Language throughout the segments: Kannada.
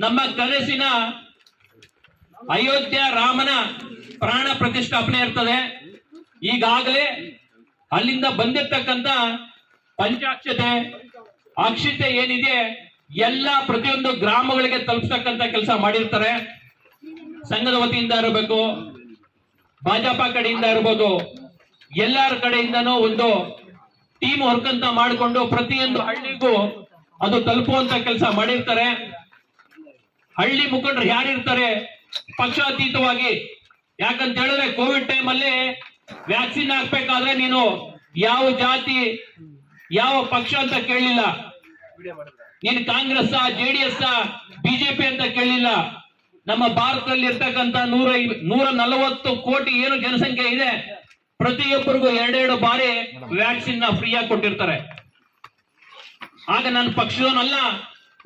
ನಮ್ಮ ಕನಸಿನ ಅಯೋಧ್ಯ ರಾಮನ ಪ್ರಾಣ ಪ್ರತಿಷ್ಠಾಪನೆ ಇರ್ತದೆ. ಈಗಾಗಲೇ ಅಲ್ಲಿಂದ ಬಂದಿರತಕ್ಕಂತ ಪಂಚಾಕ್ಷತೆ ಅಕ್ಷತೆ ಏನಿದೆ ಎಲ್ಲ ಪ್ರತಿಯೊಂದು ಗ್ರಾಮಗಳಿಗೆ ತಲುಪಿಸ್ತಕ್ಕಂತ ಕೆಲಸ ಮಾಡಿರ್ತಾರೆ. ಸಂಘದ ವತಿಯಿಂದ ಇರಬೇಕು, ಭಾಜಪಾ ಕಡೆಯಿಂದ ಇರಬಹುದು, ಎಲ್ಲರ ಕಡೆಯಿಂದನೂ ಒಂದು ಟೀಮ್ ವರ್ಕ್ ಅಂತ ಮಾಡಿಕೊಂಡು ಪ್ರತಿಯೊಂದು ಹಳ್ಳಿಗೂ ಅದು ತಲುಪುವಂತ ಕೆಲಸ ಮಾಡಿರ್ತಾರೆ. ಹಳ್ಳಿ ಮುಖಂಡರು ಯಾರಿರ್ತಾರೆ ಪಕ್ಷಾತೀತವಾಗಿ, ಯಾಕಂತ ಹೇಳಿದ್ರೆ ಕೋವಿಡ್ ಟೈಮ್ ಅಲ್ಲಿ ವ್ಯಾಕ್ಸಿನ್ ಹಾಕ್ಬೇಕಾದ್ರೆ ನೀನು ಯಾವ ಜಾತಿ ಯಾವ ಪಕ್ಷ ಅಂತ ಕೇಳಲಿಲ್ಲ, ನೀನು ಕಾಂಗ್ರೆಸ್ JDS ಬಿಜೆಪಿ ಅಂತ ಕೇಳಲಿಲ್ಲ. ನಮ್ಮ ಭಾರತದಲ್ಲಿ ಇರ್ತಕ್ಕಂಥ 140 ಕೋಟಿ ಏನು ಜನಸಂಖ್ಯೆ ಇದೆ, ಪ್ರತಿಯೊಬ್ಬರಿಗೂ 2 ಬಾರಿ ವ್ಯಾಕ್ಸಿನ್ ಫ್ರೀ ಆಗಿ ಕೊಟ್ಟಿರ್ತಾರೆ. ಆಗ ನನ್ನ ಪಕ್ಷದವನಲ್ಲ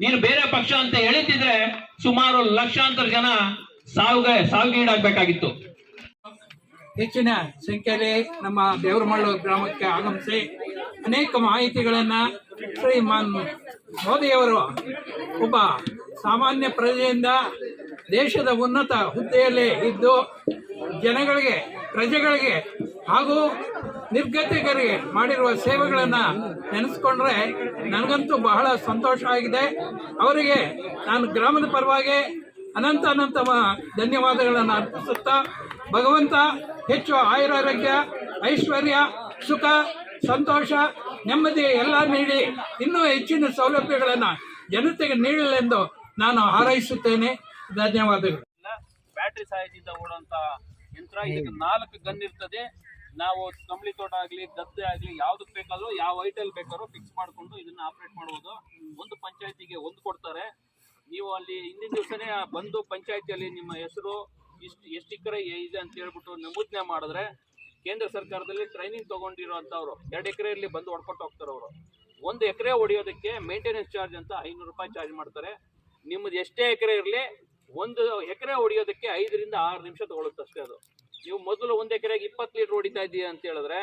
ನೀನು ಬೇರೆ ಪಕ್ಷ ಅಂತ ಹೇಳಿದ್ರೆ ಸುಮಾರು ಲಕ್ಷಾಂತರ ಜನ ಸಾವಿಗೀಡಾಗಬೇಕಾಗಿತ್ತು. ಹೆಚ್ಚಿನ ಸಂಖ್ಯೆಯಲ್ಲಿ ನಮ್ಮ ದೇವರಮಳ್ಳು ಗ್ರಾಮಕ್ಕೆ ಆಗಮಿಸಿ ಅನೇಕ ಮಾಹಿತಿಗಳನ್ನ ಶ್ರೀಮಾನ್ ಮೋದಿಯವರು ಒಬ್ಬ ಸಾಮಾನ್ಯ ಪ್ರಜೆಯಿಂದ ದೇಶದ ಉನ್ನತ ಹುದ್ದೆಯಲ್ಲಿ ಇದ್ದು ಪ್ರಜೆಗಳಿಗೆ ಹಾಗೂ ನಿರ್ಗತಿಕರಿಗೆ ಮಾಡಿರುವ ಸೇವೆಗಳನ್ನು ನೆನೆಸ್ಕೊಂಡ್ರೆ ನನಗಂತೂ ಬಹಳ ಸಂತೋಷ ಆಗಿದೆ. ಅವರಿಗೆ ನಾನು ಗ್ರಾಮದ ಪರವಾಗಿ ಅನಂತ ಧನ್ಯವಾದಗಳನ್ನು ಅರ್ಪಿಸುತ್ತಾ ಭಗವಂತ ಹೆಚ್ಚು ಆಯುರಾರೋಗ್ಯ, ಐಶ್ವರ್ಯ, ಸುಖ, ಸಂತೋಷ, ನೆಮ್ಮದಿ ಎಲ್ಲ ನೀಡಿ ಇನ್ನೂ ಹೆಚ್ಚಿನ ಸೌಲಭ್ಯಗಳನ್ನು ಜನತೆಗೆ ನೀಡಲೆಂದು ನಾನು ಹಾರೈಸುತ್ತೇನೆ. ಧನ್ಯವಾದಗಳು. ಬ್ಯಾಟ್ರಿ ಸಹಾಯದಿಂದ ಓಡುವಂತ ಯಂತ್ರ, ಇದಕ್ಕೆ 4 ಗನ್ ಇರ್ತದೆ. ನಾವು ಕಂಬಳಿ ತೋಟ ಆಗಲಿ ಗದ್ದೆ ಆಗಲಿ ಯಾವ್ದಕ್ಕೆ ಬೇಕಾದ್ರೂ ಯಾವ ಐಟಲ್ ಬೇಕಾದ್ರೂ ಫಿಕ್ಸ್ ಮಾಡಿಕೊಂಡು ಇದನ್ನ ಆಪರೇಟ್ ಮಾಡಬಹುದು. ಒಂದು ಪಂಚಾಯತಿಗೆ 1 ಕೊಡ್ತಾರೆ. ನೀವು ಅಲ್ಲಿ ಹಿಂದಿನ ದಿವಸನೇ ಬಂದು ಪಂಚಾಯತಿಯಲ್ಲಿ ನಿಮ್ಮ ಹೆಸರು ಎಷ್ಟು ಎಕರೆ ಇದೆ ಅಂತ ಹೇಳ್ಬಿಟ್ಟು ನಮೂದನೆ ಮಾಡಿದ್ರೆ ಕೇಂದ್ರ ಸರ್ಕಾರದಲ್ಲಿ ಟ್ರೈನಿಂಗ್ ತಗೊಂಡಿರೋಂಥವ್ರು 2 ಎಕರೆಯಲ್ಲಿ ಬಂದು ಹೊಡ್ಕೊಟ್ಟು ಹೋಗ್ತಾರೆ. ಅವರು 1 ಎಕರೆ ಹೊಡೆಯೋದಕ್ಕೆ ಮೇಂಟೆನೆನ್ಸ್ ಚಾರ್ಜ್ ಅಂತ 500 ರೂಪಾಯಿ ಚಾರ್ಜ್ ಮಾಡ್ತಾರೆ. ನಿಮ್ಮದು ಎಷ್ಟೇ ಎಕರೆ ಇರಲಿ 1 ಎಕರೆ ಹೊಡೆಯೋದಕ್ಕೆ 5 ರಿಂದ 6 ನಿಮಿಷ ತಗೊಳುತ್ತೆ ಅಷ್ಟೇ. ಅದು ನೀವು ಮೊದಲು 1 ಎಕರೆಗೆ 20 ಲೀಟರ್ ಹೊಡಿತಾ ಇದ್ದೀಯ ಅಂತ ಹೇಳಿದ್ರೆ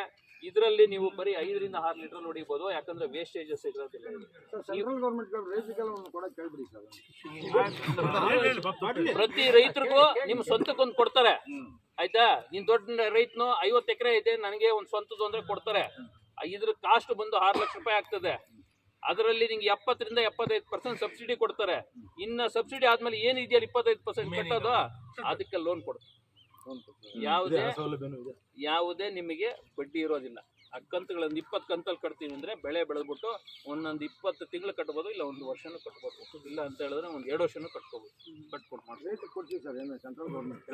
ಇದರಲ್ಲಿ ನೀವು ಬರೀ 5 ರಿಂದ 6 ಲೀಟರ್ ಹೊಡಿಬಹುದು. ಯಾಕಂದ್ರೆ ವೇಸ್ಟೇಜಸ್ ಇರೋದಿಲ್ಲ. ಪ್ರತಿ ರೈತರಿಗೂ ನಿಮ್ಮ ಸ್ವಂತಕ್ಕೊಂದು ಕೊಡ್ತಾರೆ, ಆಯ್ತಾ? ನೀನ್ ದೊಡ್ಡ ರೈತನು 50 ಎಕರೆ ಇದೆ ನನಗೆ ಒಂದು ಸ್ವಂತದ್ದು ಅಂದ್ರೆ ಕೊಡ್ತಾರೆ. ಇದ್ರ ಕಾಸ್ಟ್ ಬಂದು 6 ಲಕ್ಷ ರೂಪಾಯಿ ಆಗ್ತದೆ. ಅದರಲ್ಲಿ ನಿಂಗೆ 70 ರಿಂದ 75% ಸಬ್ಸಿಡಿ ಕೊಡ್ತಾರೆ. ಇನ್ನು ಸಬ್ಸಿಡಿ ಆದ್ಮೇಲೆ ಏನಿದೆಯಲ್ಲ 25% ಕಟ್ಟೋದು, ಅದಕ್ಕೆ ಲೋನ್ ಕೊಡ್ತಾರೆ. ಯಾವುದೇ ನಿಮಗೆ ಬಡ್ಡಿ ಇರೋದಿಲ್ಲ. ಆ ಕಂತುಗಳನ್ನು 20 ಕಂತಲ್ಲಿ ಕಟ್ತೀವಿ ಅಂದ್ರೆ ಬೆಳೆ ಬೆಳೆದ್ಬಿಟ್ಟು ಒಂದೊಂದು 20 ತಿಂಗಳು ಕಟ್ಬೋದು, ಇಲ್ಲ 1 ವರ್ಷನೂ ಕಟ್ಬೋದು, ಇಲ್ಲ ಅಂತ ಹೇಳಿದ್ರೆ 1-2 ವರ್ಷನೂ ಕಟ್ಕೋಬಹುದು. ಕಟ್ಕೊಟ್ಟು ಮಾಡ್ತೀವಿ.